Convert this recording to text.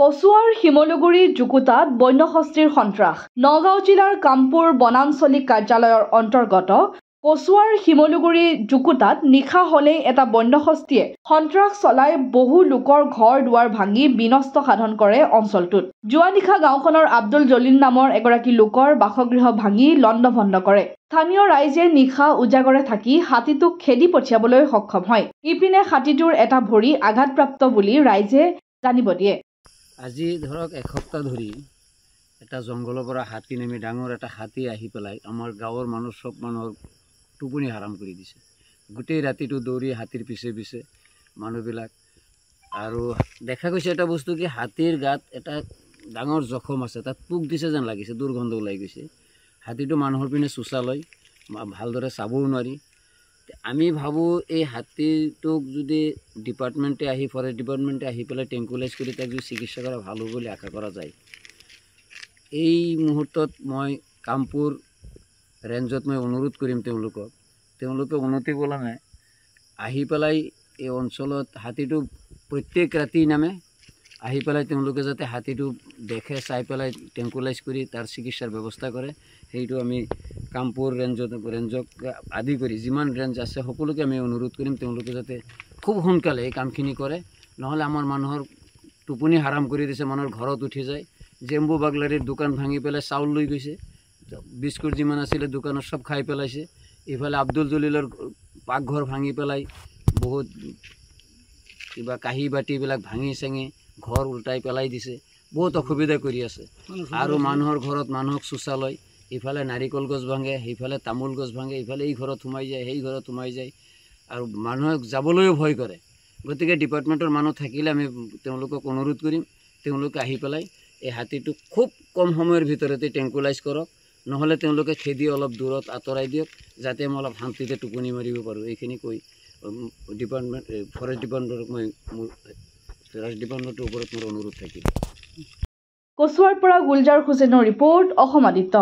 কচুৱাৰ শিমলুগুৰি জুকুতাত বন্যহস্তীৰ সন্ত্ৰাস। নগাঁও জিলাৰ কামপুৰ বনাঞ্চলিক কাৰ্যালয়ৰ অন্তৰ্গত কচুৱাৰ শিমলুগুৰি জুকুতাত নিশা হলেই এটা বন্যহস্তীয়ে সন্ত্ৰাস চলাই বহু লোকৰ ঘৰ দুৱাৰ ভাঙি বিনষ্ট সাধন কৰে অঞ্চলটোত। যোৱা নিশা গাঁওখনৰ আব্দুল জলিল নামৰ এগৰাকী লোকৰ বাসগৃহ ভাঙি লণ্ডভণ্ড কৰে। স্থানীয় ৰাইজে নিশা উজাগৰে থাকি হাতীটোক খেদি পঠিয়াবলৈ সক্ষম হয়। ইপিনে হাতীটোৰ এটা ভৰি আঘাতপ্ৰাপ্ত বুলি ৰাইজে জানিব দিয়ে। আজি ধৰক এসপ্তাহ ধৰি এটা জংঘলৰ পৰা হাতী নামি ডাঙৰ এটা হাতী আহি পেলাই আমাৰ গাঁৱৰ মানুহ সব মানুহৰ টোপনি হাৰাম কৰি দিছে। গোটেই ৰাতিটো দৌৰি হাতীৰ পিছে পিছে মানুহবিলাক, আৰু দেখা গৈছে এটা বস্তু কি হাতীৰ গাত এটা ডাঙৰ জখম আছে, তাত পোক দিছে যেন লাগিছে, দুৰ্গন্ধ ওলাই গৈছে। হাতীটো মানুহৰ পিনে চোচা লয়, ভালদৰে চাবও নোৱাৰি। আমি ভাবোঁ এই হাতীটোক যদি ডিপাৰ্টমেণ্টে আহি ফৰেষ্ট ডিপাৰ্টমেণ্টে আহি পেলাই টেংকুলাইজ কৰি তাক যদি চিকিৎসা কৰা ভাল হ'ব বুলি আশা কৰা যায়। এই মুহূৰ্তত মই কামপুৰ ৰেঞ্জত মই অনুৰোধ কৰিম তেওঁলোকে উন্নতি পলমে আহি পেলাই এই অঞ্চলত হাতীটো প্ৰত্যেক ৰাতি নামে, আহি পেলাই তেওঁলোকে যাতে হাতীটো দেখে, চাই পেলাই টেংকুলাইজ কৰি তাৰ চিকিৎসাৰ ব্যৱস্থা কৰে, সেইটো আমি কামপুৰ ৰেঞ্জক আদি কৰি যিমান ৰেঞ্জ আছে সকলোকে আমি অনুৰোধ কৰিম তেওঁলোকে যাতে খুব সোনকালে এই কামখিনি কৰে। নহ'লে আমাৰ মানুহৰ টোপনি হাৰাম কৰি দিছে, মানুহৰ ঘৰত উঠি যায়। জেম্বু বাগলাৰীৰ দোকান ভাঙি পেলাই চাউল লৈ গৈছে, বিস্কুট যিমান আছিলে দোকানত সব খাই পেলাইছে। ইফালে আব্দুল জলিলৰ পাকঘৰ ভাঙি পেলাই বহুত কিবা কাঁহী বাতিবিলাক ভাঙি চাঙি ঘৰ উল্টাই পেলাই দিছে, বহুত অসুবিধা কৰি আছে। আৰু মানুহৰ ঘৰত মানুহক চোচা লয়, ইফালে নাৰিকল গছ ভাঙে, সেইফালে তামোল গছ ভাঙে, ইফালে এই ঘৰত সোমাই যায়, সেই ঘৰত সোমাই যায়, আৰু মানুহক যাবলৈও ভয় কৰে। গতিকে ডিপাৰ্টমেণ্টৰ মানুহ থাকিলে আমি তেওঁলোকক অনুৰোধ কৰিম তেওঁলোকে আহি পেলাই এই হাতীটোক খুব কম সময়ৰ ভিতৰতে টেংকুলাইজ কৰক, নহ'লে তেওঁলোকে খেদি অলপ দূৰত আঁতৰাই দিয়ক, যাতে আমি অলপ শান্তিতে টোপনি মাৰিব পাৰোঁ। এইখিনি কৈ ফৰেষ্ট ডিপাৰ্টমেণ্টক মই ফৰেষ্ট ডিপাৰ্টমেণ্টৰ ওপৰত মোৰ অনুৰোধ থাকিল। কচুৱাৰ পৰা গুলজাৰ হুছেইনৰ ৰিপৰ্ট, অসম আদিত্য।